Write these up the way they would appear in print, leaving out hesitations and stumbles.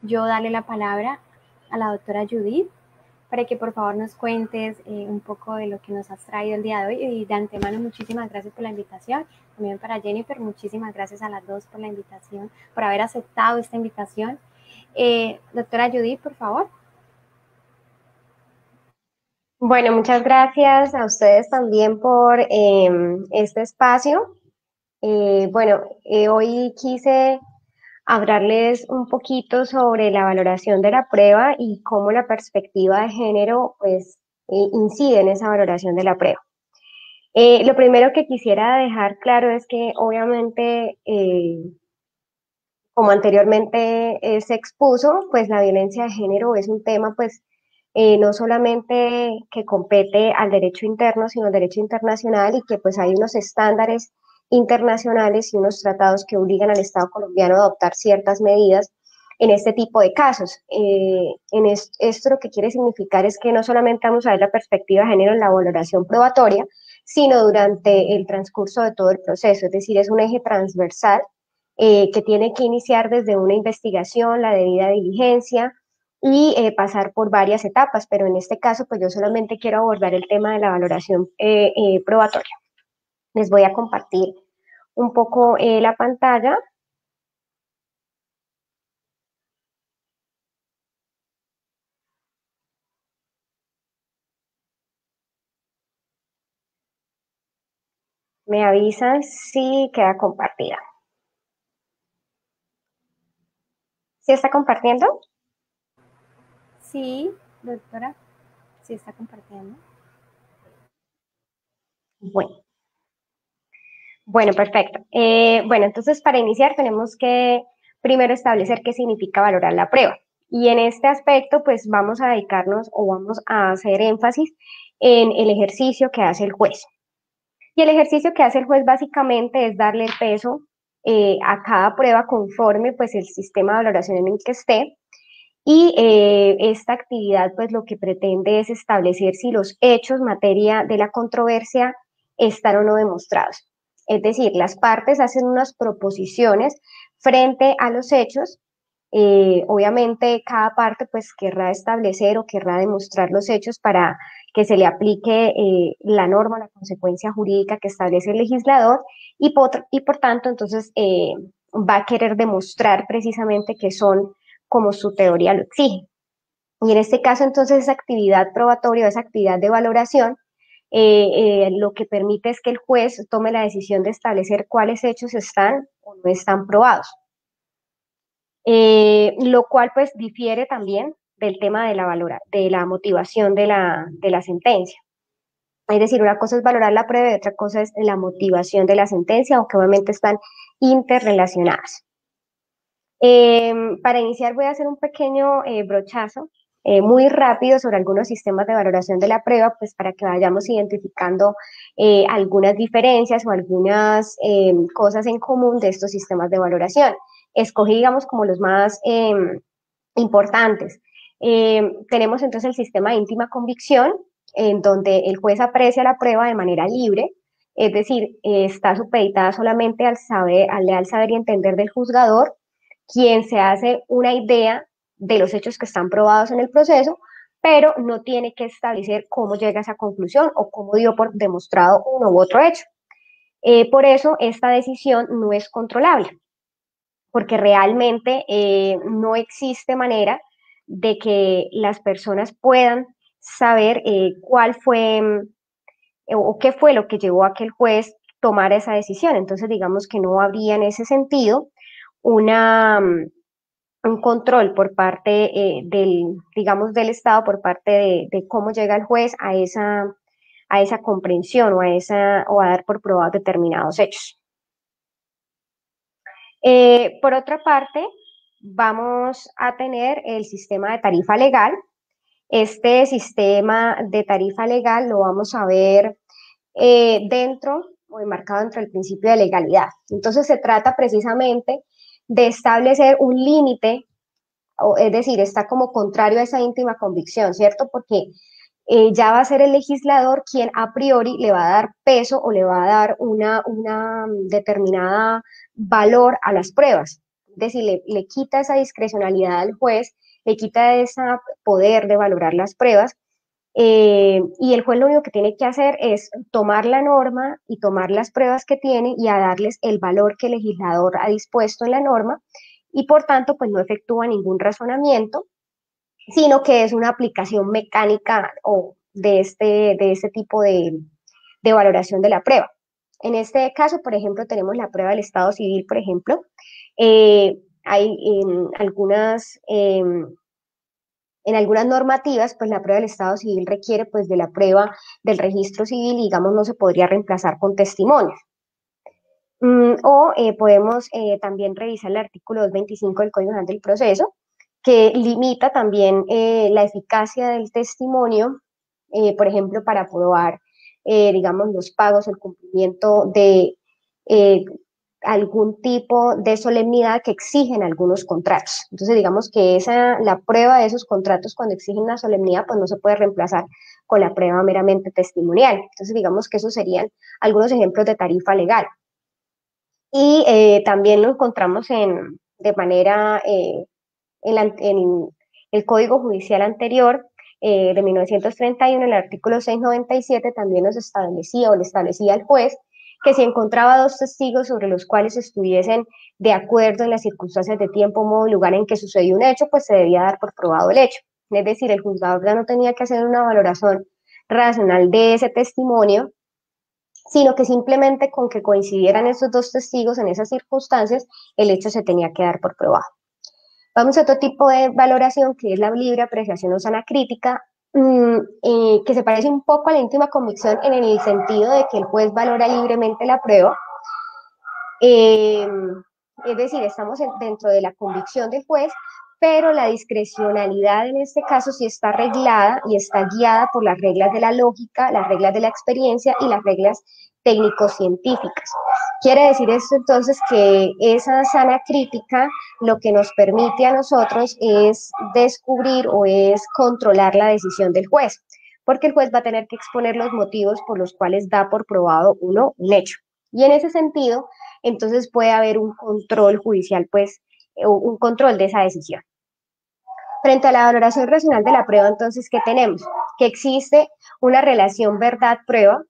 yo darle la palabra a la doctora Judith para que por favor nos cuentes un poco de lo que nos has traído el día de hoy. Y de antemano, muchísimas gracias por la invitación. También para Jennifer, muchísimas gracias a las dos por la invitación, por haber aceptado esta invitación. Doctora Judith, por favor. Bueno, muchas gracias a ustedes también por este espacio. Hoy quise hablarles un poquito sobre la valoración de la prueba y cómo la perspectiva de género pues incide en esa valoración de la prueba. Lo primero que quisiera dejar claro es que obviamente, como anteriormente se expuso, pues la violencia de género es un tema pues no solamente que compete al derecho interno, sino al derecho internacional y que pues hay unos estándares internacionales y unos tratados que obligan al Estado colombiano a adoptar ciertas medidas en este tipo de casos. Esto lo que quiere significar es que no solamente vamos a ver la perspectiva de género en la valoración probatoria, sino durante el transcurso de todo el proceso, es decir, es un eje transversal que tiene que iniciar desde una investigación, la debida diligencia y pasar por varias etapas, pero en este caso pues yo solamente quiero abordar el tema de la valoración probatoria. Les voy a compartir un poco la pantalla. Me avisan si queda compartida. ¿Sí está compartiendo? Sí, doctora, sí está compartiendo. Bueno, bueno, perfecto. Entonces para iniciar tenemos que primero establecer qué significa valorar la prueba. Y en este aspecto, pues vamos a dedicarnos o vamos a hacer énfasis en el ejercicio que hace el juez. Y el ejercicio que hace el juez básicamente es darle el peso a cada prueba conforme pues el sistema de valoración en el que esté. Y esta actividad pues lo que pretende es establecer si los hechos materia de la controversia están o no demostrados. Es decir, las partes hacen unas proposiciones frente a los hechos. Obviamente cada parte pues querrá establecer o querrá demostrar los hechos para que se le aplique la norma, la consecuencia jurídica que establece el legislador y por tanto entonces va a querer demostrar precisamente que son como su teoría lo exige. Y en este caso entonces esa actividad probatoria, esa actividad de valoración, lo que permite es que el juez tome la decisión de establecer cuáles hechos están o no están probados. Lo cual pues difiere también del tema de de la motivación de la sentencia. Es decir, una cosa es valorar la prueba y otra cosa es la motivación de la sentencia, aunque obviamente están interrelacionadas. Para iniciar voy a hacer un pequeño brochazo muy rápido sobre algunos sistemas de valoración de la prueba, pues para que vayamos identificando algunas diferencias o algunas cosas en común de estos sistemas de valoración. Escogí, digamos, como los más importantes. Tenemos entonces el sistema de íntima convicción, en donde el juez aprecia la prueba de manera libre, es decir, está supeditada solamente al leal saber y entender del juzgador, quien se hace una idea de los hechos que están probados en el proceso, pero no tiene que establecer cómo llega a esa conclusión o cómo dio por demostrado uno u otro hecho. Por eso esta decisión no es controlable, porque realmente no existe manera de que las personas puedan saber cuál fue o qué fue lo que llevó a que el juez tomara esa decisión. Entonces, digamos que no habría en ese sentido una, un control por parte digamos, del Estado, por parte de cómo llega el juez a esa comprensión o a dar por probados determinados hechos. Por otra parte, vamos a tener el sistema de tarifa legal. Este sistema de tarifa legal lo vamos a ver dentro o enmarcado dentro del principio de legalidad. Entonces se trata precisamente de establecer un límite, es decir, está como contrario a esa íntima convicción, ¿cierto? Porque ya va a ser el legislador quien a priori le va a dar peso o le va a dar una determinada valor a las pruebas. es decir, le quita esa discrecionalidad al juez, le quita ese poder de valorar las pruebas, y el juez lo único que tiene que hacer es tomar la norma y tomar las pruebas que tiene y a darles el valor que el legislador ha dispuesto en la norma, y por tanto pues no efectúa ningún razonamiento, sino que es una aplicación mecánica o de este tipo de valoración de la prueba. En este caso, por ejemplo, tenemos la prueba del Estado civil, por ejemplo. Hay en algunas normativas, pues la prueba del Estado civil requiere pues de la prueba del registro civil y digamos no se podría reemplazar con testimonios. Podemos también revisar el artículo 225 del Código Nacional del Proceso, que limita también la eficacia del testimonio, por ejemplo, para probar, digamos, los pagos, el cumplimiento de eh, algún tipo de solemnidad que exigen algunos contratos. Entonces, digamos que la prueba de esos contratos cuando exigen una solemnidad, pues no se puede reemplazar con la prueba meramente testimonial. Entonces, digamos que esos serían algunos ejemplos de tarifa legal. Y también lo encontramos de manera en el Código Judicial anterior de 1931, el artículo 697 también nos establecía o le establecía al juez que si encontraba dos testigos sobre los cuales estuviesen de acuerdo en las circunstancias de tiempo, modo y lugar en que sucedió un hecho, pues se debía dar por probado el hecho. Es decir, el juzgador ya no tenía que hacer una valoración racional de ese testimonio, sino que simplemente con que coincidieran esos dos testigos en esas circunstancias, el hecho se tenía que dar por probado. Vamos a otro tipo de valoración, que es la libre apreciación o sana crítica, que se parece un poco a la íntima convicción en el sentido de que el juez valora libremente la prueba. Es decir, estamos dentro de la convicción del juez, pero la discrecionalidad en este caso sí está reglada y está guiada por las reglas de la lógica, las reglas de la experiencia y las reglas técnico-científicas. Quiere decir esto entonces que esa sana crítica lo que nos permite a nosotros es descubrir o es controlar la decisión del juez, porque el juez va a tener que exponer los motivos por los cuales da por probado un hecho. Y en ese sentido, entonces puede haber un control judicial, pues, un control de esa decisión. Frente a la valoración racional de la prueba, entonces, ¿qué tenemos? Que existe una relación verdad-prueba.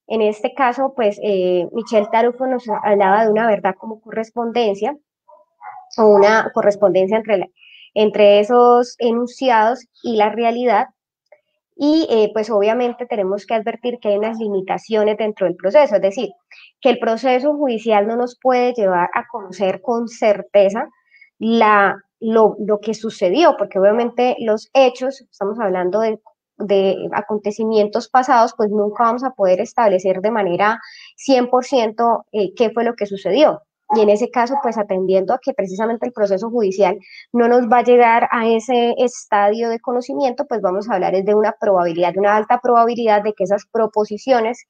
En este caso, pues, Michel Tarufo nos hablaba de una verdad como correspondencia, o una correspondencia entre esos enunciados y la realidad. Y pues obviamente tenemos que advertir que hay unas limitaciones dentro del proceso, es decir, que el proceso judicial no nos puede llevar a conocer con certeza lo que sucedió, porque obviamente los hechos, estamos hablando de acontecimientos pasados, pues nunca vamos a poder establecer de manera 100% qué fue lo que sucedió. Y en ese caso, pues atendiendo a que precisamente el proceso judicial no nos va a llegar a ese estadio de conocimiento, pues vamos a hablar es de una probabilidad, de una alta probabilidad de que esas proposiciones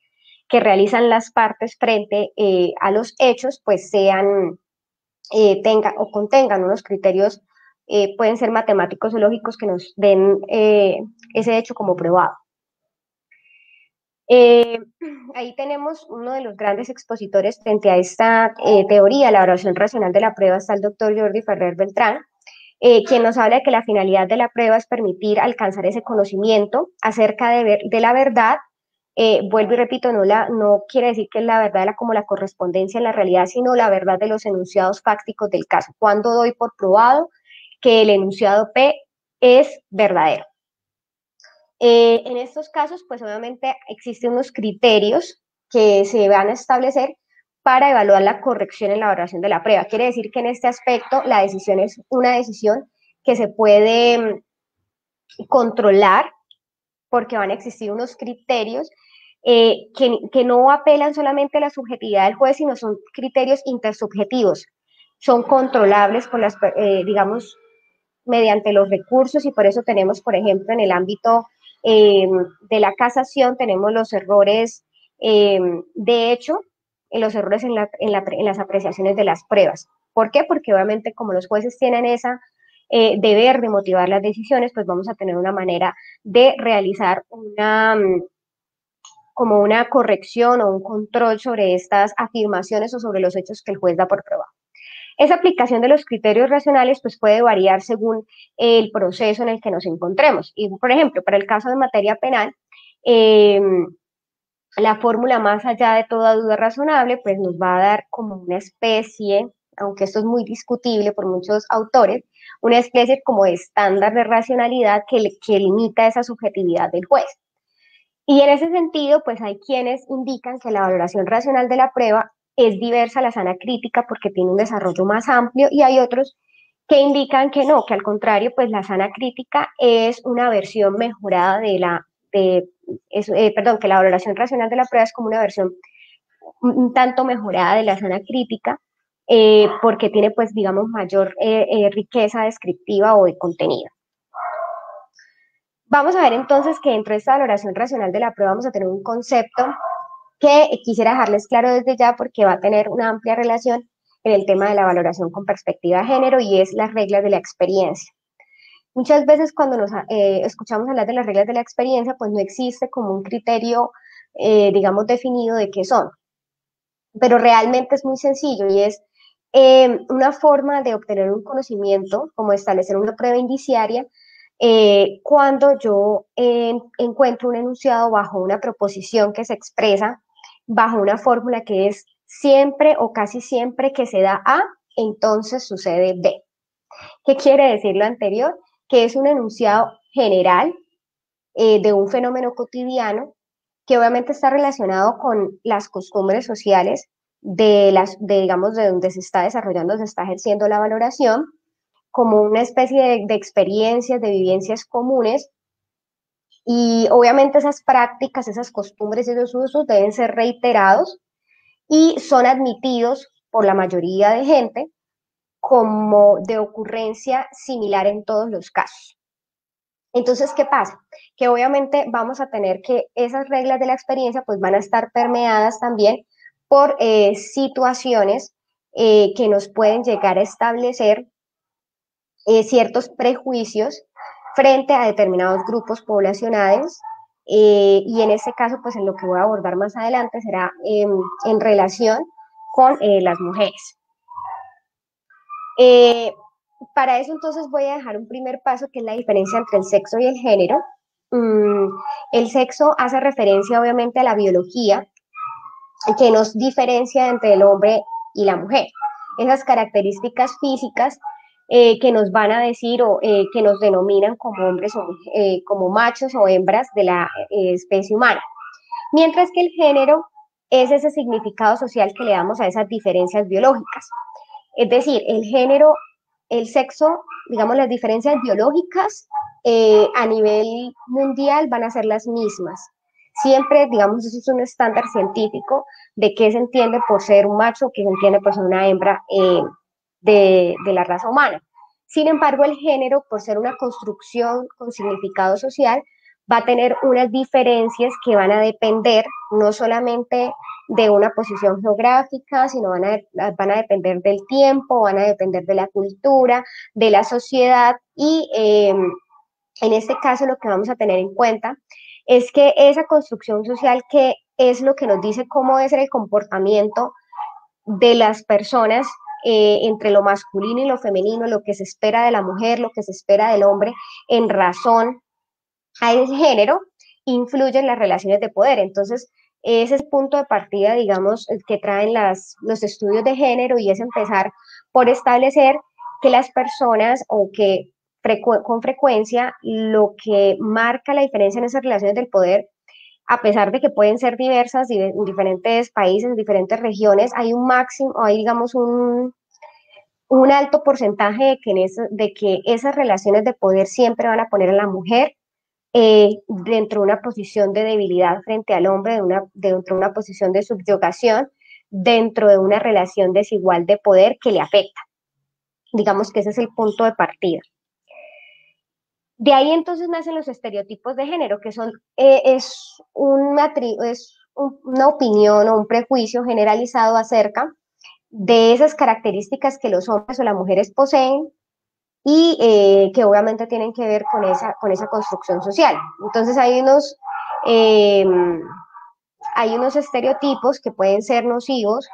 que realizan las partes frente a los hechos, pues tengan o contengan unos criterios, pueden ser matemáticos o lógicos que nos den ese hecho como probado. Ahí tenemos uno de los grandes expositores frente a esta teoría, la valoración racional de la prueba, está el doctor Jordi Ferrer Beltrán, quien nos habla de que la finalidad de la prueba es permitir alcanzar ese conocimiento acerca de la verdad. Vuelvo y repito, no quiere decir que es la verdad como la correspondencia en la realidad, sino la verdad de los enunciados fácticos del caso. Cuando doy por probado que el enunciado P es verdadero. En estos casos, pues obviamente existen unos criterios que se van a establecer para evaluar la corrección en la valoración de la prueba. Quiere decir que en este aspecto la decisión es una decisión que se puede controlar porque van a existir unos criterios que no apelan solamente a la subjetividad del juez, sino son criterios intersubjetivos. Son controlables por digamos, mediante los recursos y por eso tenemos, por ejemplo, en el ámbito de la casación, tenemos los errores de hecho, los errores en las apreciaciones de las pruebas. ¿Por qué? Porque obviamente como los jueces tienen esa deber de motivar las decisiones, pues vamos a tener una manera de realizar como una corrección o un control sobre estas afirmaciones o sobre los hechos que el juez da por probado. Esa aplicación de los criterios racionales pues puede variar según el proceso en el que nos encontremos. Y, por ejemplo, para el caso de materia penal, eh, la fórmula más allá de toda duda razonable pues nos va a dar como una especie, aunque esto es muy discutible por muchos autores, una especie como de estándar de racionalidad que limita esa subjetividad del juez. Y en ese sentido, pues hay quienes indican que la valoración racional de la prueba es diversa a la sana crítica porque tiene un desarrollo más amplio, y hay otros que indican que no, que al contrario, pues la sana crítica es una versión mejorada perdón, que la valoración racional de la prueba es como una versión un tanto mejorada de la sana crítica, porque tiene pues digamos mayor riqueza descriptiva o de contenido. Vamos a ver entonces que dentro de esta valoración racional de la prueba vamos a tener un concepto que quisiera dejarles claro desde ya porque va a tener una amplia relación en el tema de la valoración con perspectiva de género, y es las reglas de la experiencia. Muchas veces cuando nos escuchamos hablar de las reglas de la experiencia, pues no existe como un criterio, digamos, definido de qué son, pero realmente es muy sencillo y es una forma de obtener un conocimiento, como establecer una prueba indiciaria, cuando yo encuentro un enunciado bajo una proposición que se expresa bajo una fórmula que es siempre o casi siempre que se da A, entonces sucede B. ¿Qué quiere decir lo anterior? Que es un enunciado general de un fenómeno cotidiano que obviamente está relacionado con las costumbres sociales digamos, de donde se está desarrollando, se está ejerciendo la valoración, como una especie de experiencias, de vivencias comunes, y obviamente esas prácticas, esas costumbres y esos usos deben ser reiterados y son admitidos por la mayoría de gente como de ocurrencia similar en todos los casos. Entonces, ¿qué pasa? Que obviamente vamos a tener que esas reglas de la experiencia pues van a estar permeadas también por situaciones que nos pueden llegar a establecer ciertos prejuicios frente a determinados grupos poblacionales, y en este caso pues en lo que voy a abordar más adelante será en relación con las mujeres. Eh, para eso entonces voy a dejar un primer paso que es la diferencia entre el sexo y el género. Mm, el sexo hace referencia obviamente a la biología que nos diferencia entre el hombre y la mujer. Esas características físicas que nos van a decir o que nos denominan como hombres o como machos o hembras de la especie humana. Mientras que el género es ese significado social que le damos a esas diferencias biológicas. Es decir, el género, el sexo, digamos, las diferencias biológicas a nivel mundial van a ser las mismas. Siempre, digamos, eso es un estándar científico de qué se entiende por ser un macho, qué se entiende por ser una hembra de la raza humana. Sin embargo, el género, por ser una construcción con significado social, va a tener unas diferencias que van a depender no solamente de una posición geográfica, sino van a depender del tiempo, van a depender de la cultura, de la sociedad, y en este caso lo que vamos a tener en cuenta es que esa construcción social, que es lo que nos dice cómo debe ser el comportamiento de las personas entre lo masculino y lo femenino, lo que se espera de la mujer, lo que se espera del hombre en razón a ese género, influye en las relaciones de poder. Entonces, ese es el punto de partida, digamos, que traen los estudios de género, y es empezar por establecer que las personas o que con frecuencia lo que marca la diferencia en esas relaciones del poder, a pesar de que pueden ser diversas en diferentes países, en diferentes regiones, hay un máximo, hay digamos un alto porcentaje de que esas relaciones de poder siempre van a poner a la mujer dentro de una posición de debilidad frente al hombre, dentro de una posición de subyugación, dentro de una relación desigual de poder que le afecta. Digamos que ese es el punto de partida. De ahí entonces nacen los estereotipos de género, que son, es una opinión o un prejuicio generalizado acerca de esas características que los hombres o las mujeres poseen, y que obviamente tienen que ver con esa construcción social. Entonces eh, hay unos estereotipos que pueden ser nocivos,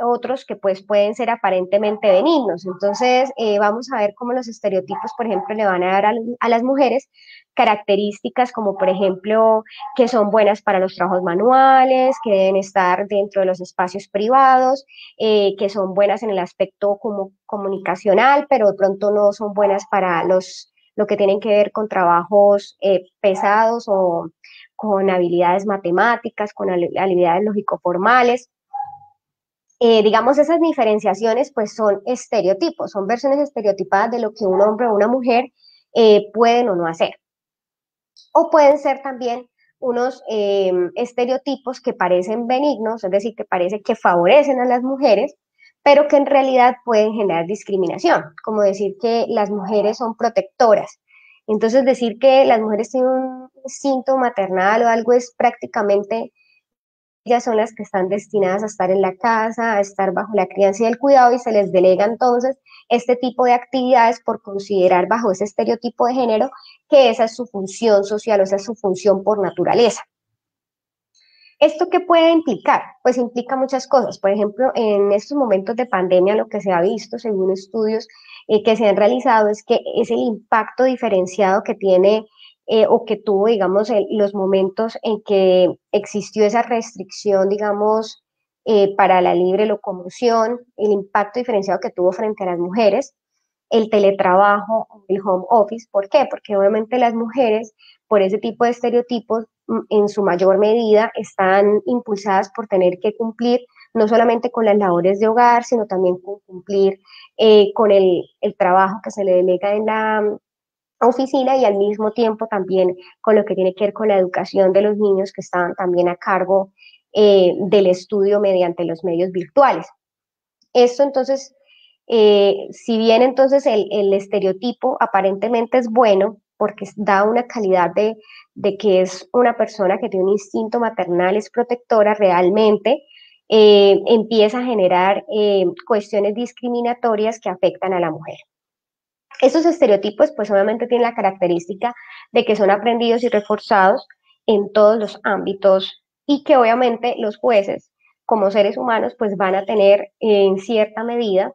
otros que pues pueden ser aparentemente benignos. Entonces, vamos a ver cómo los estereotipos, por ejemplo, le van a dar a las mujeres características como, por ejemplo, que son buenas para los trabajos manuales, que deben estar dentro de los espacios privados, que son buenas en el aspecto como comunicacional, pero de pronto no son buenas para lo que tienen que ver con trabajos pesados o con habilidades matemáticas, con habilidades lógico-formales. Digamos, esas diferenciaciones pues son estereotipos, son versiones estereotipadas de lo que un hombre o una mujer pueden o no hacer. O pueden ser también unos estereotipos que parecen benignos, es decir, que parece que favorecen a las mujeres, pero que en realidad pueden generar discriminación, como decir que las mujeres son protectoras. Entonces, decir que las mujeres tienen un instinto maternal o algo es prácticamente, ellas son las que están destinadas a estar en la casa, a estar bajo la crianza y el cuidado, y se les delega entonces este tipo de actividades por considerar bajo ese estereotipo de género que esa es su función social o esa es su función por naturaleza. ¿Esto qué puede implicar? Pues implica muchas cosas. Por ejemplo, en estos momentos de pandemia lo que se ha visto, según estudios que se han realizado, es que es el impacto diferenciado que tiene o que tuvo, digamos, los momentos en que existió esa restricción, digamos, para la libre locomoción, el impacto diferenciado que tuvo frente a las mujeres, el teletrabajo, el home office. ¿Por qué? Porque obviamente las mujeres, por ese tipo de estereotipos, en su mayor medida están impulsadas por tener que cumplir no solamente con las labores de hogar, sino también con cumplir con el trabajo que se le delega en la oficina, y al mismo tiempo también con lo que tiene que ver con la educación de los niños que estaban también a cargo del estudio mediante los medios virtuales. Esto entonces, si bien entonces el estereotipo aparentemente es bueno, porque da una calidad de que es una persona que tiene un instinto maternal, es protectora realmente, empieza a generar cuestiones discriminatorias que afectan a la mujer. Estos estereotipos pues obviamente tienen la característica de que son aprendidos y reforzados en todos los ámbitos, y que obviamente los jueces como seres humanos pues van a tener en cierta medida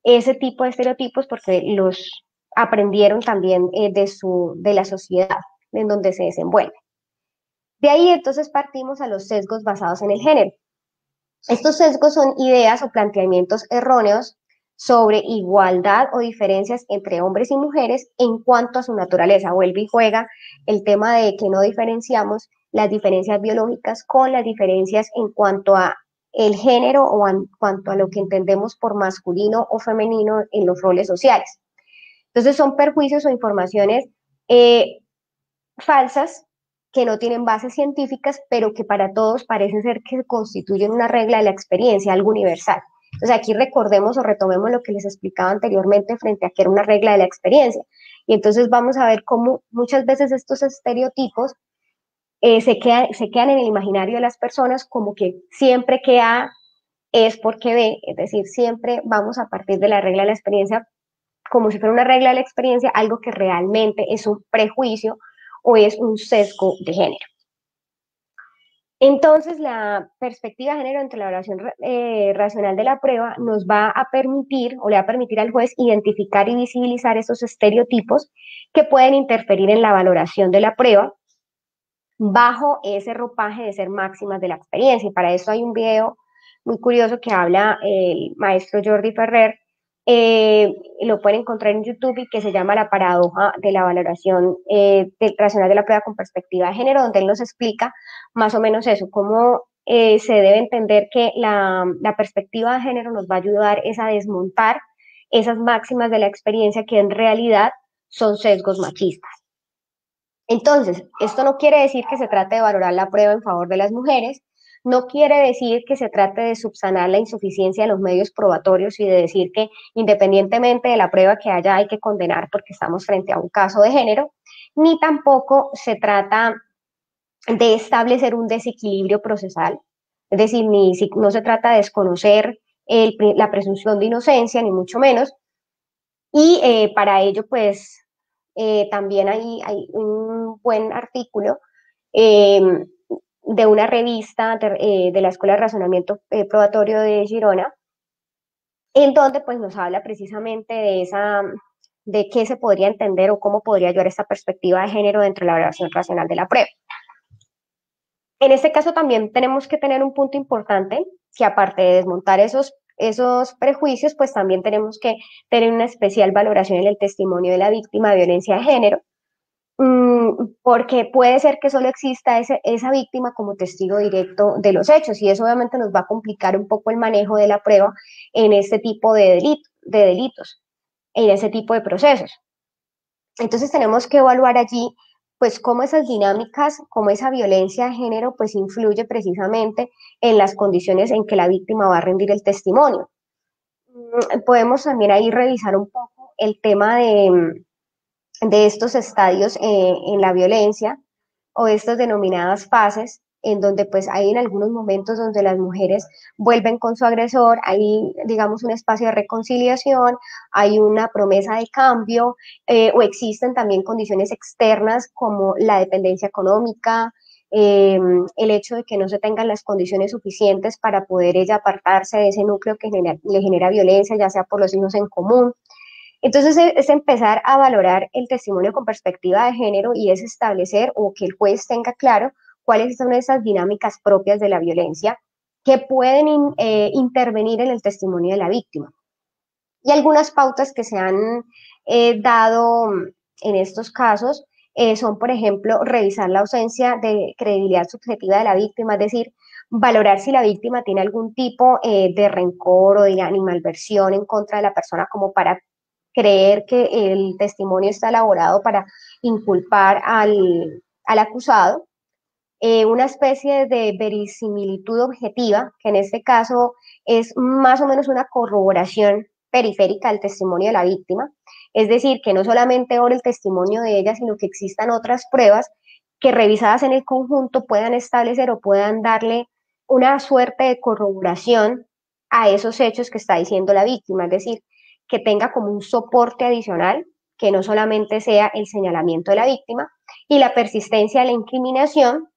ese tipo de estereotipos porque los aprendieron también de la sociedad en donde se desenvuelve. De ahí entonces partimos a los sesgos basados en el género. Estos sesgos son ideas o planteamientos erróneos sobre igualdad o diferencias entre hombres y mujeres en cuanto a su naturaleza. Vuelve y juega el tema de que no diferenciamos las diferencias biológicas con las diferencias en cuanto a el género o en cuanto a lo que entendemos por masculino o femenino en los roles sociales. Entonces son perjuicios o informaciones falsas que no tienen bases científicas, pero que para todos parece ser que constituyen una regla de la experiencia, algo universal. Entonces aquí recordemos o retomemos lo que les explicaba anteriormente frente a que era una regla de la experiencia. Y entonces vamos a ver cómo muchas veces estos estereotipos se quedan en el imaginario de las personas como que siempre que A es porque B, es decir, siempre vamos a partir de la regla de la experiencia como si fuera una regla de la experiencia, algo que realmente es un prejuicio o es un sesgo de género. Entonces, la perspectiva de género entre la evaluación racional de la prueba nos va a permitir o le va a permitir al juez identificar y visibilizar esos estereotipos que pueden interferir en la valoración de la prueba bajo ese ropaje de ser máximas de la experiencia. Y para eso hay un video muy curioso que habla el maestro Jordi Ferrer, lo pueden encontrar en YouTube, y que se llama La paradoja de la valoración racional de la prueba con perspectiva de género, donde él nos explica más o menos eso, cómo se debe entender que la perspectiva de género nos va a ayudar es a desmontar esas máximas de la experiencia que en realidad son sesgos machistas. Entonces, esto no quiere decir que se trate de valorar la prueba en favor de las mujeres, no quiere decir que se trate de subsanar la insuficiencia de los medios probatorios y de decir que independientemente de la prueba que haya hay que condenar porque estamos frente a un caso de género, ni tampoco se trata de establecer un desequilibrio procesal, es decir, no se trata de desconocer la presunción de inocencia, ni mucho menos, y para ello pues también hay un buen artículo eh, de una revista de la Escuela de Razonamiento Probatorio de Girona, en donde pues nos habla precisamente de qué se podría entender o cómo podría ayudar esta perspectiva de género dentro de la evaluación racional de la prueba. En este caso también tenemos que tener un punto importante, que aparte de desmontar esos prejuicios, pues también tenemos que tener una especial valoración en el testimonio de la víctima de violencia de género, porque puede ser que solo exista esa víctima como testigo directo de los hechos, y eso obviamente nos va a complicar un poco el manejo de la prueba en este tipo de delitos, en ese tipo de procesos. Entonces tenemos que evaluar allí pues cómo esas dinámicas, cómo esa violencia de género pues influye precisamente en las condiciones en que la víctima va a rendir el testimonio. Podemos también ahí revisar un poco el tema de estos estadios en la violencia o estas denominadas fases, en donde pues hay en algunos momentos donde las mujeres vuelven con su agresor, hay digamos un espacio de reconciliación, hay una promesa de cambio, o existen también condiciones externas como la dependencia económica, el hecho de que no se tengan las condiciones suficientes para poder ella apartarse de ese núcleo que le genera violencia, ya sea por los hijos en común. Entonces es empezar a valorar el testimonio con perspectiva de género y es establecer o que el juez tenga claro cuáles son esas dinámicas propias de la violencia que pueden intervenir en el testimonio de la víctima. Y algunas pautas que se han dado en estos casos son, por ejemplo, revisar la ausencia de credibilidad subjetiva de la víctima, es decir, valorar si la víctima tiene algún tipo de rencor o de animalversión en contra de la persona como para creer que el testimonio está elaborado para inculpar al acusado, una especie de verisimilitud objetiva, que en este caso es más o menos una corroboración periférica del testimonio de la víctima, es decir, que no solamente ore el testimonio de ella, sino que existan otras pruebas que revisadas en el conjunto puedan establecer o puedan darle una suerte de corroboración a esos hechos que está diciendo la víctima, es decir, que tenga como un soporte adicional, que no solamente sea el señalamiento de la víctima y la persistencia de la incriminación,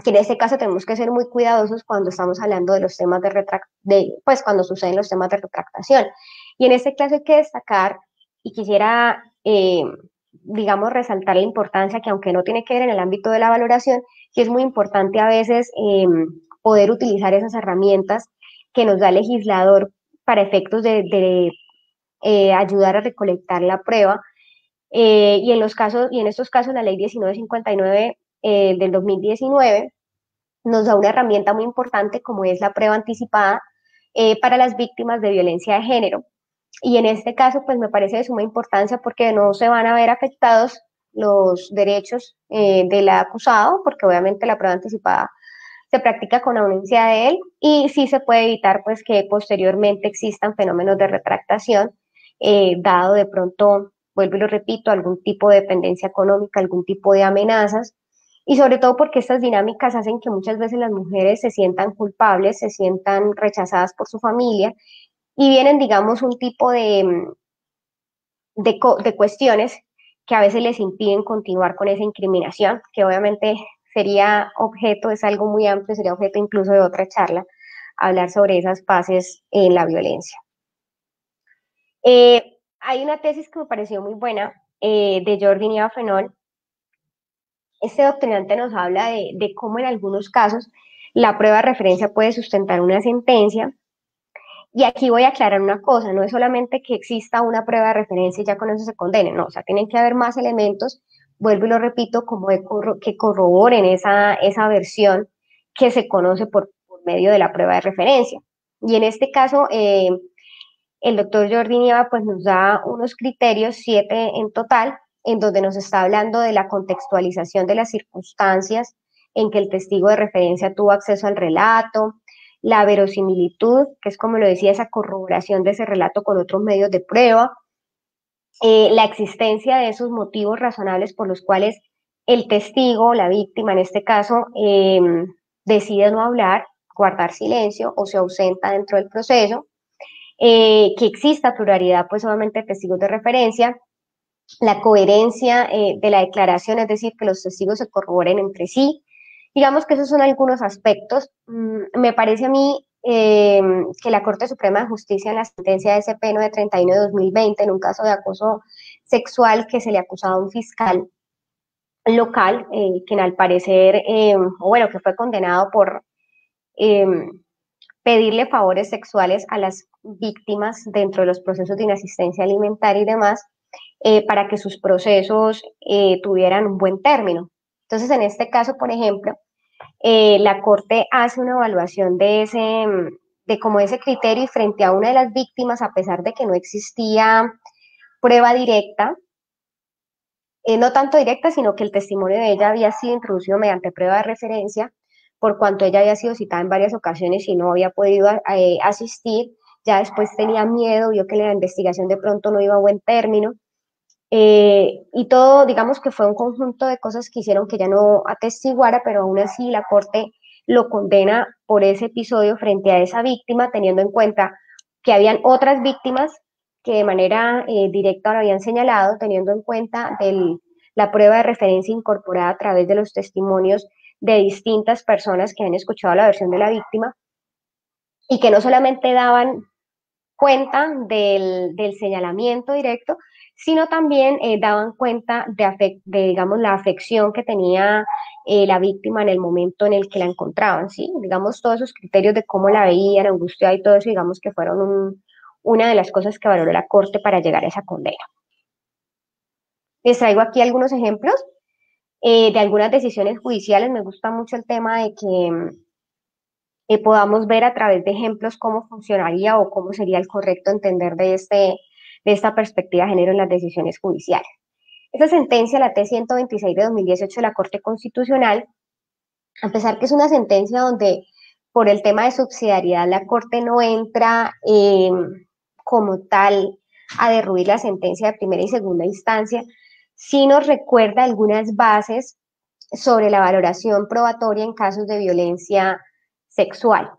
que en este caso tenemos que ser muy cuidadosos cuando estamos hablando de los temas pues cuando suceden los temas de retractación. Y en este caso hay que destacar, y quisiera, digamos, resaltar la importancia que aunque no tiene que ver en el ámbito de la valoración, sí es muy importante a veces poder utilizar esas herramientas que nos da el legislador para efectos de ayudar a recolectar la prueba. Y en estos casos la ley 1959 del 2019 nos da una herramienta muy importante como es la prueba anticipada para las víctimas de violencia de género. Y en este caso, pues me parece de suma importancia porque no se van a ver afectados los derechos del acusado, porque obviamente la prueba anticipada se practica con anuencia de él y sí se puede evitar pues que posteriormente existan fenómenos de retractación, dado de pronto, vuelvo y lo repito, algún tipo de dependencia económica, algún tipo de amenazas, y sobre todo porque estas dinámicas hacen que muchas veces las mujeres se sientan culpables, se sientan rechazadas por su familia y vienen, digamos, un tipo de cuestiones que a veces les impiden continuar con esa incriminación, que obviamente sería objeto, es algo muy amplio, sería objeto incluso de otra charla, hablar sobre esas fases en la violencia. Hay una tesis que me pareció muy buena de Jordi Nieva Fenol. Este doctrinante nos habla de cómo en algunos casos la prueba de referencia puede sustentar una sentencia. Y aquí voy a aclarar una cosa, no es solamente que exista una prueba de referencia y ya con eso se condene, no, o sea, tienen que haber más elementos, vuelvo y lo repito, como que corroboren esa versión que se conoce por medio de la prueba de referencia. Y en este caso, el doctor Jordi Nieva pues nos da unos criterios, 7 en total, en donde nos está hablando de la contextualización de las circunstancias en que el testigo de referencia tuvo acceso al relato, la verosimilitud, que es como lo decía, esa corroboración de ese relato con otros medios de prueba, la existencia de esos motivos razonables por los cuales el testigo, la víctima en este caso, decide no hablar, guardar silencio o se ausenta dentro del proceso, que exista pluralidad, pues obviamente de testigos de referencia, la coherencia de la declaración, es decir, que los testigos se corroboren entre sí, Digamos que esos son algunos aspectos. Me parece a mí que la Corte Suprema de Justicia en la sentencia de SP 931 de 2020, en un caso de acoso sexual que se le acusaba a un fiscal local, quien al parecer, o bueno, que fue condenado por eh, pedirle favores sexuales a las víctimas dentro de los procesos de inasistencia alimentaria y demás, para que sus procesos tuvieran un buen término. Entonces, en este caso, por ejemplo, la Corte hace una evaluación de como ese criterio y frente a una de las víctimas, a pesar de que no existía prueba directa, no tanto directa, sino que el testimonio de ella había sido introducido mediante prueba de referencia, por cuanto ella había sido citada en varias ocasiones y no había podido asistir, ya después tenía miedo, vio que la investigación de pronto no iba a buen término, y todo, digamos que fue un conjunto de cosas que hicieron que ella no atestiguara, pero aún así la Corte lo condena por ese episodio frente a esa víctima, teniendo en cuenta que habían otras víctimas que de manera directa lo habían señalado, teniendo en cuenta la prueba de referencia incorporada a través de los testimonios de distintas personas que han escuchado la versión de la víctima y que no solamente daban cuenta del señalamiento directo, sino también daban cuenta digamos, la afección que tenía la víctima en el momento en el que la encontraban, ¿sí? Digamos, todos esos criterios de cómo la veían, angustiada y todo eso, digamos que fueron una de las cosas que valoró la Corte para llegar a esa condena. Les traigo aquí algunos ejemplos de algunas decisiones judiciales. Me gusta mucho el tema de que podamos ver a través de ejemplos cómo funcionaría o cómo sería el correcto entender de esta perspectiva de género en las decisiones judiciales. Esta sentencia, la T-126 de 2018 de la Corte Constitucional, a pesar que es una sentencia donde por el tema de subsidiariedad la Corte no entra como tal a derruir la sentencia de primera y segunda instancia, sí nos recuerda algunas bases sobre la valoración probatoria en casos de violencia sexual.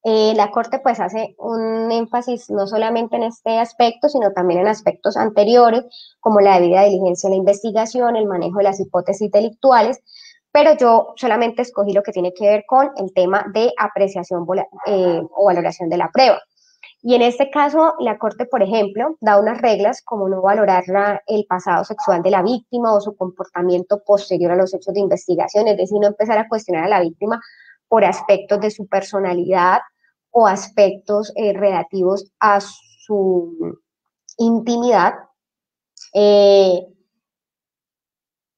La Corte pues hace un énfasis no solamente en este aspecto, sino también en aspectos anteriores, como la debida diligencia en la investigación, el manejo de las hipótesis delictuales, pero yo solamente escogí lo que tiene que ver con el tema de apreciación o valoración de la prueba. Y en este caso, la Corte, por ejemplo, da unas reglas como no valorar el pasado sexual de la víctima o su comportamiento posterior a los hechos de investigación, es decir, no empezar a cuestionar a la víctima por aspectos de su personalidad o aspectos relativos a su intimidad. Eh,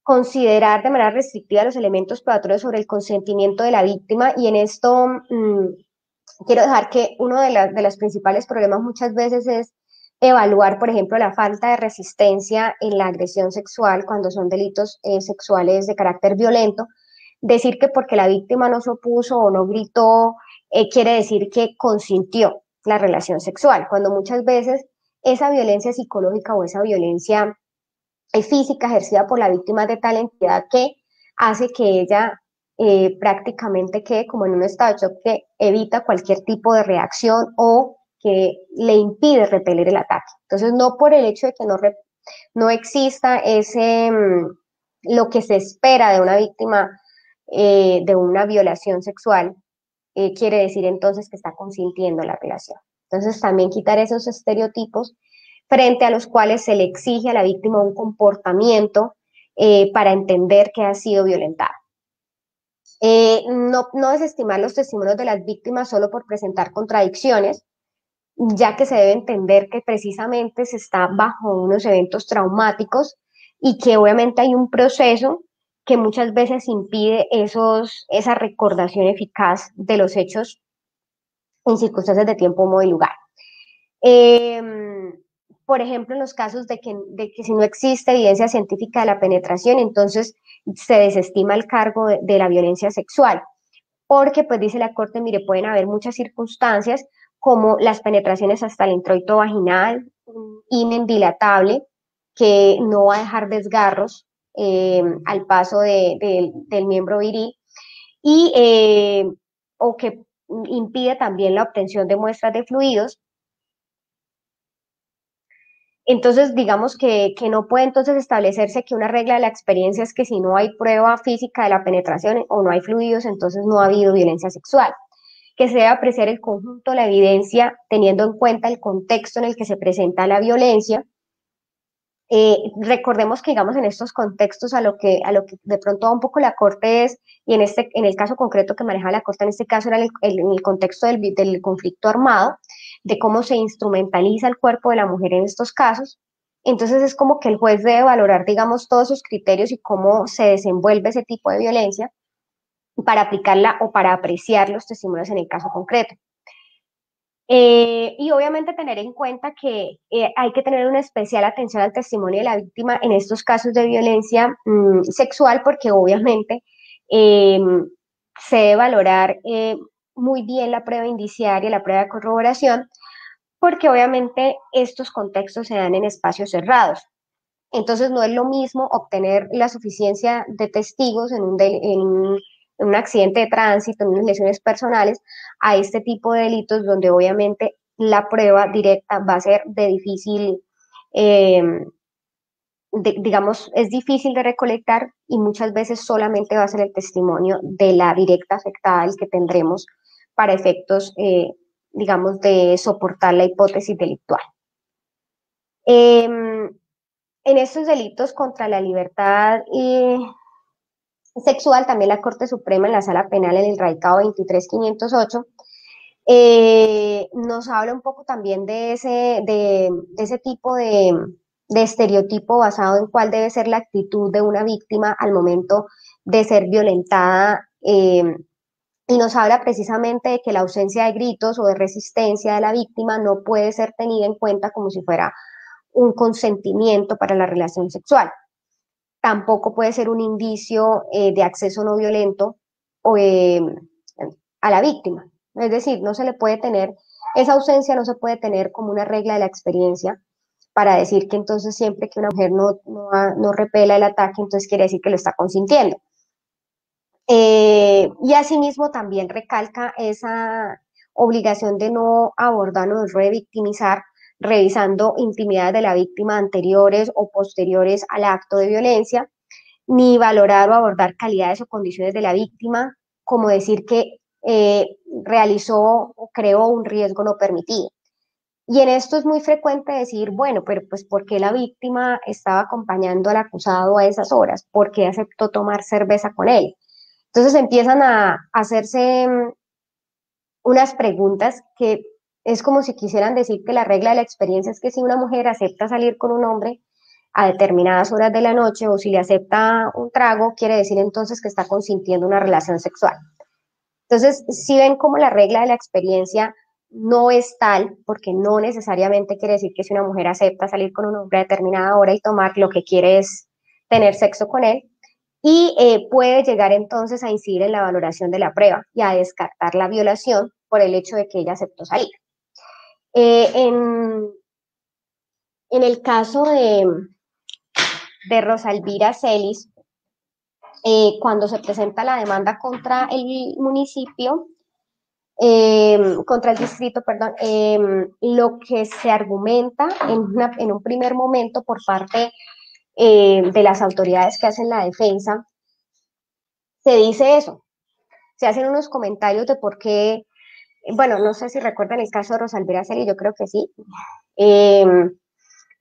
Considerar de manera restrictiva los elementos probatorios sobre el consentimiento de la víctima y en esto quiero dejar que uno de los principales problemas muchas veces es evaluar, por ejemplo, la falta de resistencia en la agresión sexual cuando son delitos sexuales de carácter violento. Decir que porque la víctima no se opuso o no gritó, quiere decir que consintió la relación sexual, cuando muchas veces esa violencia psicológica o esa violencia física ejercida por la víctima de tal entidad que hace que ella prácticamente quede como en un estado de shock que evita cualquier tipo de reacción o que le impide repeler el ataque. Entonces, no por el hecho de que no exista lo que se espera de una víctima de una violación sexual, quiere decir entonces que está consintiendo la relación. Entonces, también quitar esos estereotipos frente a los cuales se le exige a la víctima un comportamiento para entender que ha sido violentada. No desestimar los testimonios de las víctimas solo por presentar contradicciones, ya que se debe entender que precisamente se está bajo unos eventos traumáticos y que obviamente hay un proceso que muchas veces impide esa recordación eficaz de los hechos en circunstancias de tiempo, modo y lugar. Eh, por ejemplo, en los casos de que si no existe evidencia científica de la penetración, entonces se desestima el cargo de la violencia sexual, porque pues dice la Corte, mire, pueden haber muchas circunstancias como las penetraciones hasta el introito vaginal, un himen dilatable que no va a dejar desgarros al paso del miembro viril y o que impide también la obtención de muestras de fluidos. Entonces, digamos que no puede entonces establecerse que una regla de la experiencia es que si no hay prueba física de la penetración o no hay fluidos, entonces no ha habido violencia sexual, que se debe apreciar el conjunto de la evidencia teniendo en cuenta el contexto en el que se presenta la violencia. Recordemos que, digamos, en estos contextos a lo que de pronto va un poco la Corte es, y en el caso concreto que manejaba la Corte en este caso era en el contexto del conflicto armado, de cómo se instrumentaliza el cuerpo de la mujer en estos casos. Entonces es como que el juez debe valorar, digamos, todos esos criterios y cómo se desenvuelve ese tipo de violencia para aplicarla o para apreciar los testimonios en el caso concreto. Y obviamente tener en cuenta que hay que tener una especial atención al testimonio de la víctima en estos casos de violencia sexual, porque obviamente eh, se debe valorar muy bien la prueba indiciaria, la prueba de corroboración, porque obviamente estos contextos se dan en espacios cerrados. Entonces no es lo mismo obtener la suficiencia de testigos en un accidente de tránsito, en unas lesiones personales, a este tipo de delitos donde obviamente la prueba directa va a ser de difícil, eh, digamos, es difícil de recolectar y muchas veces solamente va a ser el testimonio de la directa afectada el que tendremos para efectos, digamos, de soportar la hipótesis delictual. En estos delitos contra la libertad sexual, también la Corte Suprema en la Sala Penal en el radicado 23508 nos habla un poco también de ese tipo de estereotipo basado en cuál debe ser la actitud de una víctima al momento de ser violentada. Y nos habla precisamente de que la ausencia de gritos o de resistencia de la víctima no puede ser tenida en cuenta como si fuera un consentimiento para la relación sexual. Tampoco puede ser un indicio de acceso no violento o, a la víctima. Es decir, no se le puede tener, esa ausencia no se puede tener como una regla de la experiencia para decir que entonces siempre que una mujer no repela el ataque, entonces quiere decir que lo está consintiendo. Y asimismo también recalca esa obligación de no abordar o de revictimizar, revisando intimidades de la víctima anteriores o posteriores al acto de violencia, ni valorar o abordar calidades o condiciones de la víctima, como decir que realizó o creó un riesgo no permitido. Y en esto es muy frecuente decir, bueno, pero pues ¿por qué la víctima estaba acompañando al acusado a esas horas? ¿Por qué aceptó tomar cerveza con él? Entonces empiezan a hacerse unas preguntas que es como si quisieran decir que la regla de la experiencia es que si una mujer acepta salir con un hombre a determinadas horas de la noche o si le acepta un trago, quiere decir entonces que está consintiendo una relación sexual. Entonces, si ven como la regla de la experiencia no es tal, porque no necesariamente quiere decir que si una mujer acepta salir con un hombre a determinada hora y tomar, lo que quiere es tener sexo con él, y puede llegar entonces a incidir en la valoración de la prueba y a descartar la violación por el hecho de que ella aceptó salir. Eh, en, en el caso de Rosa Elvira Celis, cuando se presenta la demanda contra el municipio, contra el distrito, perdón, lo que se argumenta en un primer momento por parte de las autoridades que hacen la defensa, se dice eso, se hacen unos comentarios de por qué, bueno, no sé si recuerdan el caso de Rosalvira Celi, yo creo que sí. Eh,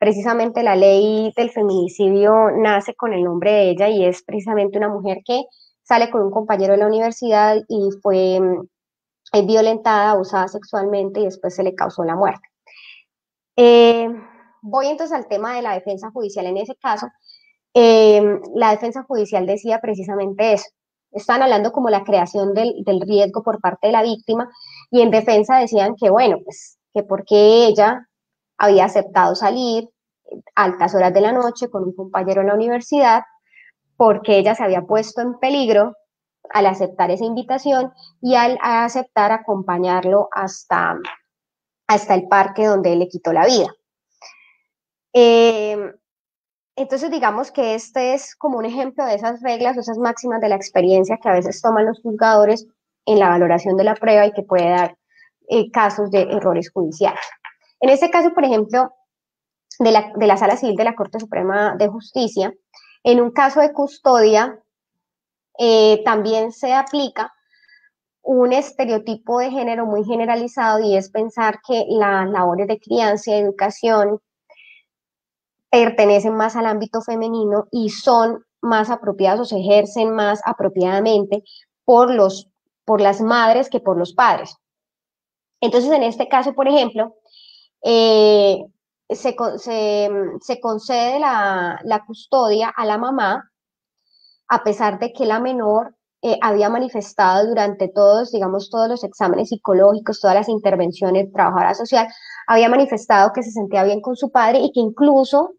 Precisamente la ley del feminicidio nace con el nombre de ella y es precisamente una mujer que sale con un compañero de la universidad y fue violentada, abusada sexualmente y después se le causó la muerte. Eh, Voy entonces al tema de la defensa judicial en ese caso. La defensa judicial decía precisamente eso. Estaban hablando como la creación del riesgo por parte de la víctima y en defensa decían que, bueno, pues que porque ella había aceptado salir a altas horas de la noche con un compañero en la universidad, porque ella se había puesto en peligro al aceptar esa invitación y al aceptar acompañarlo hasta el parque donde él le quitó la vida. Eh, entonces, digamos que este es como un ejemplo de esas reglas o esas máximas de la experiencia que a veces toman los juzgadores en la valoración de la prueba y que puede dar casos de errores judiciales. En este caso, por ejemplo, de la Sala Civil de la Corte Suprema de Justicia. En un caso de custodia, también se aplica un estereotipo de género muy generalizado y es pensar que las labores de crianza y educación pertenecen más al ámbito femenino y son más apropiadas o se ejercen más apropiadamente por por las madres que por los padres. Entonces, en este caso, por ejemplo, eh, se concede la custodia a la mamá, a pesar de que la menor había manifestado durante todos, digamos, todos los exámenes psicológicos, todas las intervenciones de trabajadora social, había manifestado que se sentía bien con su padre y que incluso,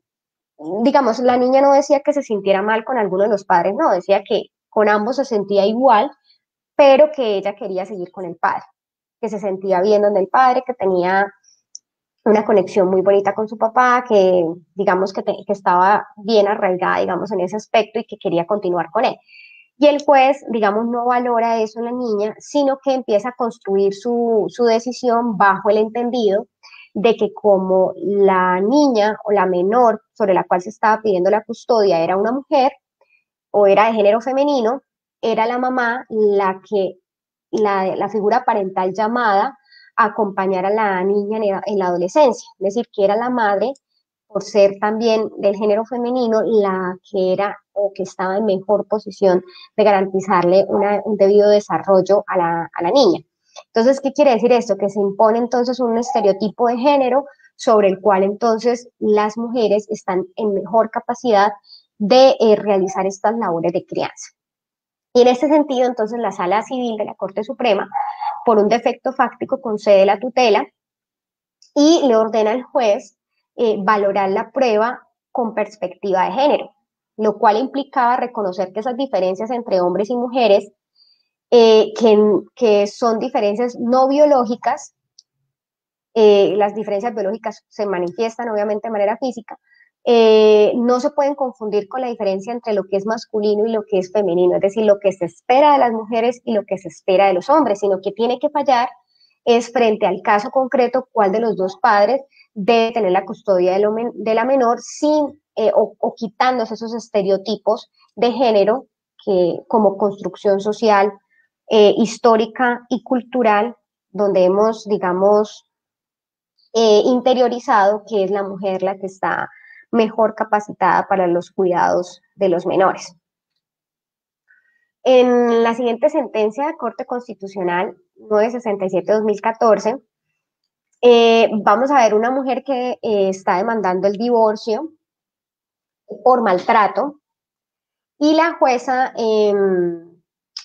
digamos, la niña no decía que se sintiera mal con alguno de los padres, no, decía que con ambos se sentía igual, pero que ella quería seguir con el padre, que se sentía bien donde el padre, que tenía una conexión muy bonita con su papá, que digamos que estaba bien arraigada, digamos, en ese aspecto y que quería continuar con él. Y el juez, digamos, no valora eso en la niña, sino que empieza a construir su decisión bajo el entendido de que como la niña o la menor sobre la cual se estaba pidiendo la custodia era una mujer o era de género femenino, era la mamá la figura parental llamada a acompañar a la niña en la adolescencia, es decir, que era la madre, por ser también del género femenino, la que era o que estaba en mejor posición de garantizarle un debido desarrollo a a la niña. Entonces, ¿qué quiere decir esto? Que se impone entonces un estereotipo de género sobre el cual entonces las mujeres están en mejor capacidad de realizar estas labores de crianza. Y en este sentido, entonces, la Sala Civil de la Corte Suprema, por un defecto fáctico, concede la tutela y le ordena al juez valorar la prueba con perspectiva de género, lo cual implicaba reconocer que esas diferencias entre hombres y mujeres, que son diferencias no biológicas, las diferencias biológicas se manifiestan obviamente de manera física, no se pueden confundir con la diferencia entre lo que es masculino y lo que es femenino, es decir, lo que se espera de las mujeres y lo que se espera de los hombres, sino que tiene que fallar es frente al caso concreto cuál de los dos padres debe tener la custodia de la menor sin o quitándose esos estereotipos de género que como construcción social, histórica y cultural, donde hemos, digamos, interiorizado que es la mujer la que está mejor capacitada para los cuidados de los menores. En la siguiente sentencia de Corte Constitucional 967-2014, vamos a ver una mujer que está demandando el divorcio por maltrato y la jueza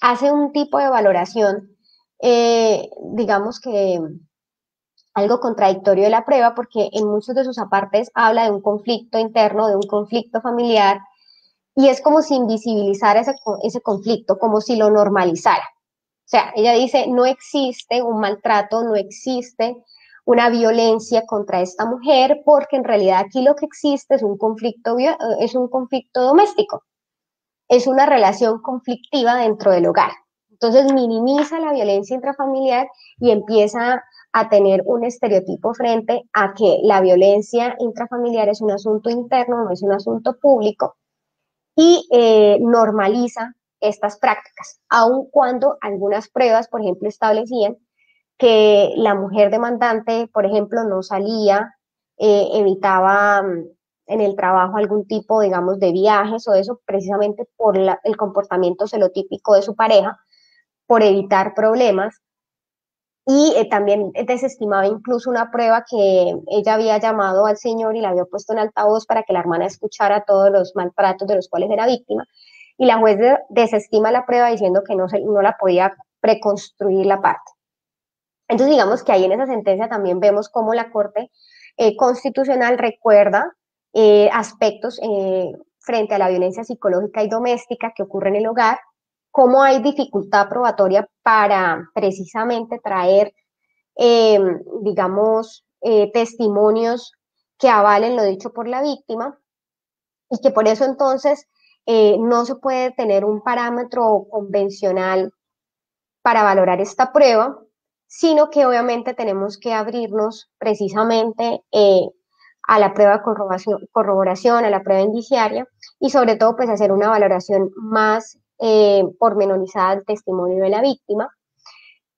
hace un tipo de valoración, digamos que algo contradictorio de la prueba, porque en muchos de sus apartes habla de un conflicto interno, de un conflicto familiar, y es como si invisibilizara ese conflicto, como si lo normalizara. O sea, ella dice, no existe un maltrato, no existe una violencia contra esta mujer, porque en realidad aquí lo que existe es un conflicto doméstico, es una relación conflictiva dentro del hogar. Entonces minimiza la violencia intrafamiliar y empieza a tener un estereotipo frente a que la violencia intrafamiliar es un asunto interno, no es un asunto público, y normaliza estas prácticas, aun cuando algunas pruebas, por ejemplo, establecían que la mujer demandante, por ejemplo, no salía, evitaba en el trabajo algún tipo, digamos, de viajes o eso, precisamente por el comportamiento celotípico de su pareja, por evitar problemas. Y también desestimaba incluso una prueba que ella había llamado al señor y la había puesto en altavoz para que la hermana escuchara todos los maltratos de los cuales era víctima. Y la juez desestima la prueba diciendo que no la podía preconstruir la parte. Entonces, digamos que ahí en esa sentencia también vemos cómo la Corte Constitucional recuerda aspectos frente a la violencia psicológica y doméstica que ocurre en el hogar, cómo hay dificultad probatoria para precisamente traer, eh, digamos, testimonios que avalen lo dicho por la víctima y que por eso entonces no se puede tener un parámetro convencional para valorar esta prueba, sino que obviamente tenemos que abrirnos precisamente a la prueba de corroboración, a la prueba indiciaria y sobre todo pues hacer una valoración más pormenorizada del testimonio de la víctima,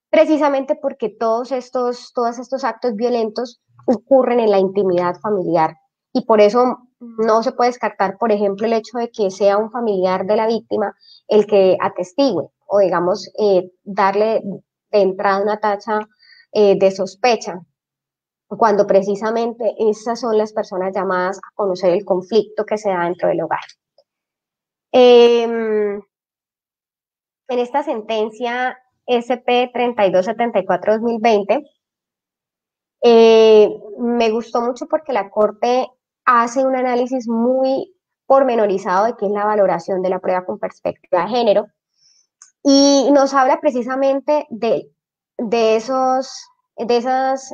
precisamente porque todos estos actos violentos ocurren en la intimidad familiar y por eso no se puede descartar, por ejemplo, el hecho de que sea un familiar de la víctima el que atestigue o, digamos, darle de entrada una tacha de sospecha, cuando precisamente esas son las personas llamadas a conocer el conflicto que se da dentro del hogar. En esta sentencia SP 3274-2020, me gustó mucho porque la Corte hace un análisis muy pormenorizado de qué es la valoración de la prueba con perspectiva de género y nos habla precisamente de, esos, de esas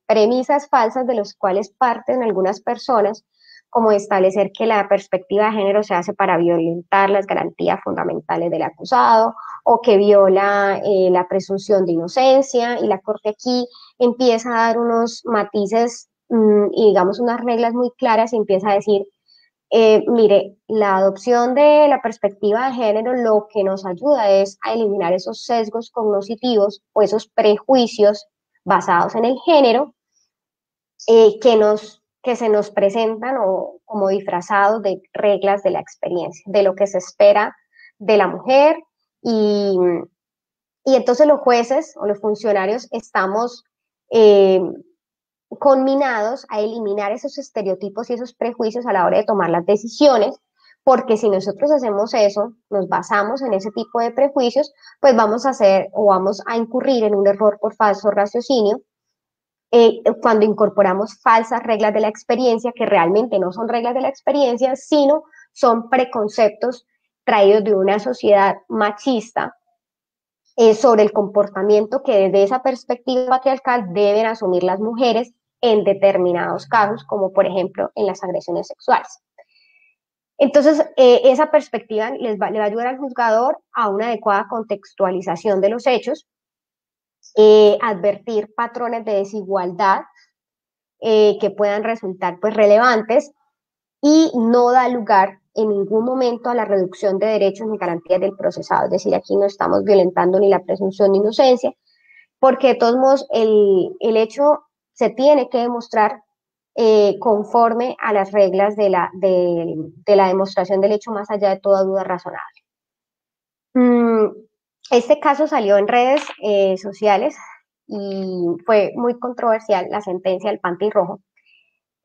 premisas falsas de los cuales parten algunas personas, como establecer que la perspectiva de género se hace para violentar las garantías fundamentales del acusado o que viola la presunción de inocencia, y la Corte aquí empieza a dar unos matices y digamos unas reglas muy claras y empieza a decir, mire, la adopción de la perspectiva de género lo que nos ayuda es a eliminar esos sesgos cognitivos o esos prejuicios basados en el género que se nos presentan o como disfrazados de reglas de la experiencia, de lo que se espera de la mujer y, y entonces los jueces o los funcionarios estamos eh, conminados a eliminar esos estereotipos y esos prejuicios a la hora de tomar las decisiones, porque si nosotros hacemos eso, nos basamos en ese tipo de prejuicios, pues vamos a hacer o vamos a incurrir en un error por falso raciocinio cuando incorporamos falsas reglas de la experiencia que realmente no son reglas de la experiencia, sino son preconceptos traídos de una sociedad machista sobre el comportamiento que desde esa perspectiva patriarcal deben asumir las mujeres en determinados casos, como por ejemplo en las agresiones sexuales. Entonces, esa perspectiva le va a ayudar al juzgador a una adecuada contextualización de los hechos, advertir patrones de desigualdad que puedan resultar pues relevantes y no da lugar en ningún momento a la reducción de derechos ni garantías del procesado. Es decir, aquí no estamos violentando ni la presunción de inocencia, porque de todos modos el hecho se tiene que demostrar conforme a las reglas de la demostración del hecho más allá de toda duda razonable. Este caso salió en redes sociales y fue muy controversial la sentencia del panty rojo.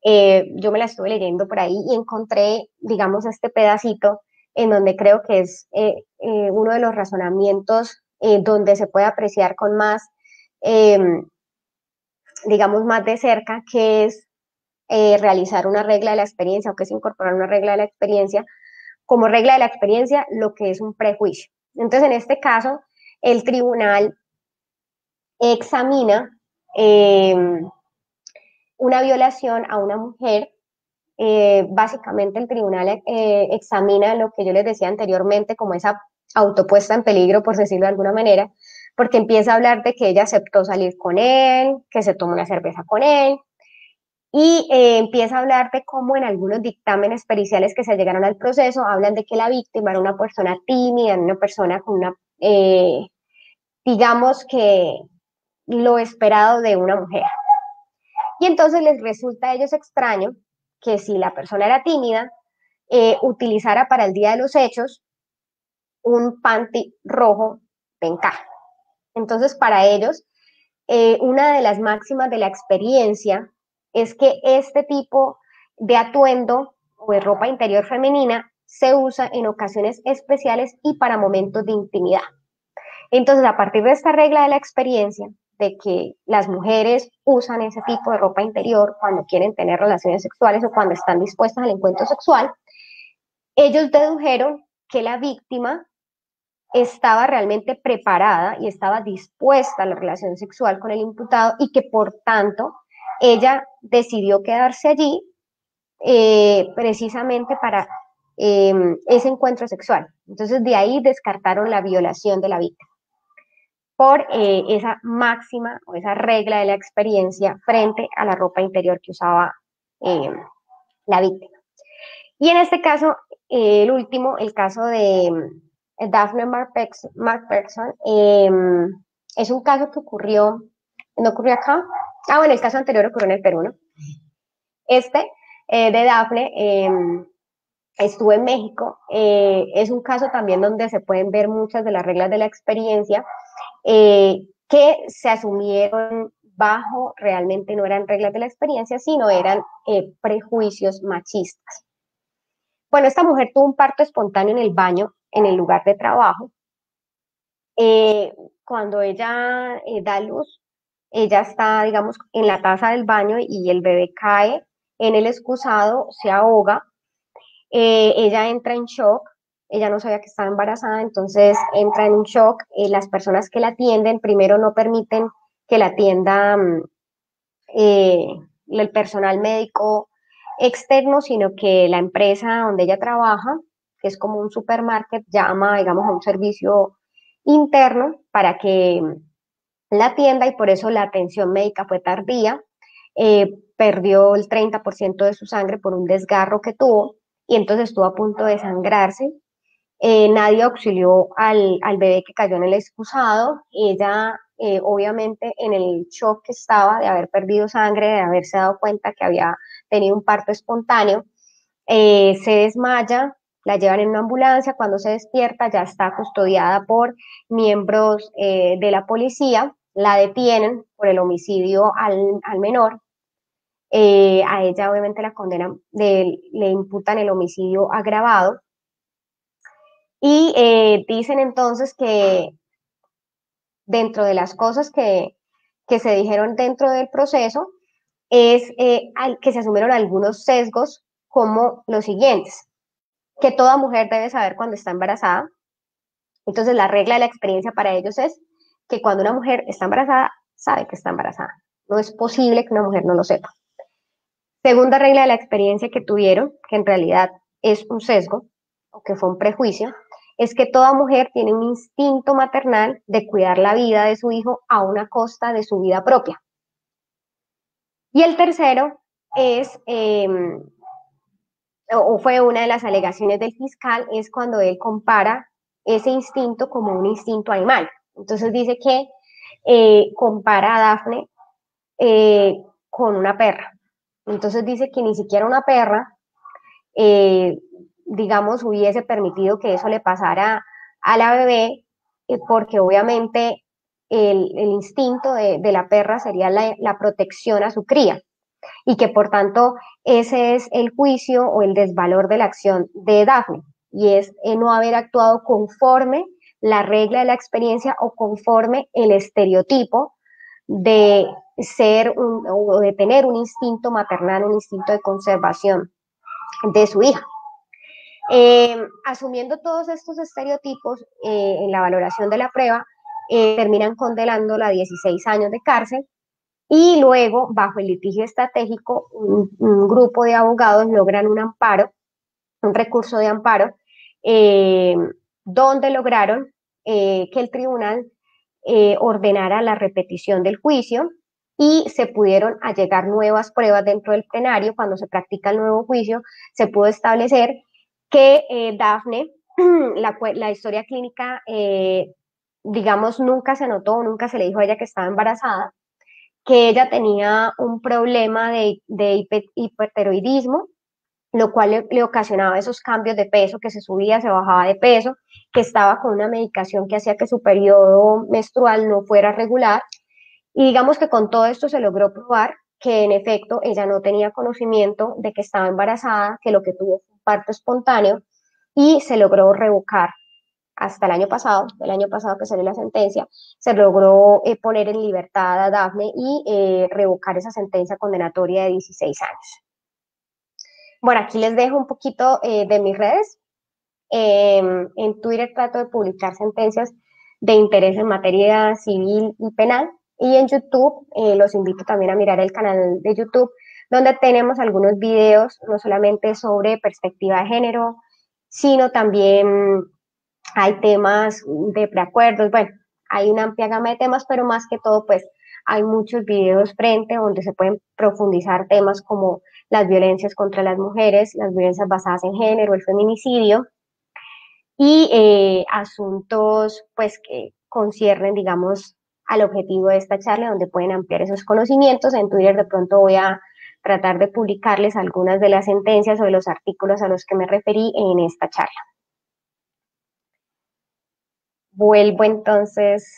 Yo me la estuve leyendo por ahí y encontré, digamos, este pedacito en donde creo que es uno de los razonamientos donde se puede apreciar con más, digamos, más de cerca, que es realizar una regla de la experiencia o que es incorporar una regla de la experiencia, como regla de la experiencia, lo que es un prejuicio. Entonces, en este caso, el tribunal examina una violación a una mujer. Básicamente el tribunal examina lo que yo les decía anteriormente como esa autopuesta en peligro, por decirlo de alguna manera, porque empieza a hablar de que ella aceptó salir con él, que se tomó una cerveza con él, y empieza a hablar de cómo en algunos dictámenes periciales que se llegaron al proceso hablan de que la víctima era una persona tímida, una persona con una, digamos que lo esperado de una mujer. Y entonces les resulta a ellos extraño que si la persona era tímida, utilizara para el día de los hechos un panty rojo de encaje. Entonces, para ellos, una de las máximas de la experiencia es que este tipo de atuendo o de ropa interior femenina se usa en ocasiones especiales y para momentos de intimidad. Entonces, a partir de esta regla de la experiencia, de que las mujeres usan ese tipo de ropa interior cuando quieren tener relaciones sexuales o cuando están dispuestas al encuentro sexual, ellos dedujeron que la víctima estaba realmente preparada y estaba dispuesta a la relación sexual con el imputado y que por tanto ella decidió quedarse allí precisamente para ese encuentro sexual. Entonces de ahí descartaron la violación de la víctima por esa máxima o esa regla de la experiencia frente a la ropa interior que usaba eh, la víctima. Y en este caso, el último, el caso de Daphne McPherson, es un caso que ocurrió, no ocurrió acá. Ah, bueno, el caso anterior ocurrió en el Perú, ¿no? Este de Daphne estuvo en México. Es un caso también donde se pueden ver muchas de las reglas de la experiencia que se asumieron bajo, realmente no eran reglas de la experiencia, sino eran prejuicios machistas. Bueno, esta mujer tuvo un parto espontáneo en el baño, en el lugar de trabajo. Cuando ella da a luz, ella está, digamos, en la taza del baño y el bebé cae en el excusado, se ahoga. Ella entra en shock, ella no sabía que estaba embarazada, entonces entra en un shock. Las personas que la atienden primero no permiten que la atienda eh, el personal médico externo, sino que la empresa donde ella trabaja, que es como un supermarket, llama, digamos, a un servicio interno para que la atienda y por eso la atención médica fue tardía. Perdió el 30% de su sangre por un desgarro que tuvo y entonces estuvo a punto de sangrarse. Nadie auxilió al bebé que cayó en el excusado. Ella, obviamente, en el shock que estaba de haber perdido sangre, de haberse dado cuenta que había tenido un parto espontáneo, se desmaya, la llevan en una ambulancia. Cuando se despierta ya está custodiada por miembros de la policía, la detienen por el homicidio al menor. A ella obviamente la condenan, le imputan el homicidio agravado y dicen entonces que dentro de las cosas que se dijeron dentro del proceso es que se asumieron algunos sesgos como los siguientes, que toda mujer debe saber cuando está embarazada. Entonces la regla de la experiencia para ellos es que cuando una mujer está embarazada, sabe que está embarazada. No es posible que una mujer no lo sepa. Segunda regla de la experiencia que tuvieron, que en realidad es un sesgo o que fue un prejuicio, es que toda mujer tiene un instinto maternal de cuidar la vida de su hijo a una costa de su vida propia. Y el tercero es, o fue una de las alegaciones del fiscal, es cuando él compara ese instinto como un instinto animal. Entonces dice que compara a Dafne con una perra. Entonces dice que ni siquiera una perra, eh, digamos, hubiese permitido que eso le pasara a la bebé, porque obviamente el instinto de la perra sería la protección a su cría y que por tanto ese es el juicio o el desvalor de la acción de Dafne y es no haber actuado conforme la regla de la experiencia o conforme el estereotipo de ser o de tener un instinto maternal, un instinto de conservación de su hija. Asumiendo todos estos estereotipos en la valoración de la prueba, terminan condenándola a 16 años de cárcel y luego, bajo el litigio estratégico, un grupo de abogados logran un amparo, un recurso de amparo, eh, donde lograron que el tribunal ordenara la repetición del juicio y se pudieron allegar nuevas pruebas dentro del plenario. Cuando se practica el nuevo juicio, se pudo establecer que Dafne, la historia clínica, digamos, nunca se notó, nunca se le dijo a ella que estaba embarazada, que ella tenía un problema de hipertiroidismo, lo cual le ocasionaba esos cambios de peso, que se subía, se bajaba de peso, que estaba con una medicación que hacía que su periodo menstrual no fuera regular. Y digamos que con todo esto se logró probar que en efecto ella no tenía conocimiento de que estaba embarazada, que lo que tuvo fue un parto espontáneo y se logró revocar hasta el año pasado que salió la sentencia, se logró poner en libertad a Dafne y revocar esa sentencia condenatoria de 16 años. Bueno, aquí les dejo un poquito de mis redes. En Twitter trato de publicar sentencias de interés en materia civil y penal. Y en YouTube los invito también a mirar el canal de YouTube, donde tenemos algunos videos, no solamente sobre perspectiva de género, sino también hay temas de preacuerdos, bueno, hay una amplia gama de temas, pero más que todo, pues hay muchos videos frente donde se pueden profundizar temas como las violencias contra las mujeres, las violencias basadas en género, el feminicidio, y asuntos pues que conciernen, digamos, al objetivo de esta charla, donde pueden ampliar esos conocimientos. En Twitter de pronto voy a tratar de publicarles algunas de las sentencias o de los artículos a los que me referí en esta charla. Vuelvo entonces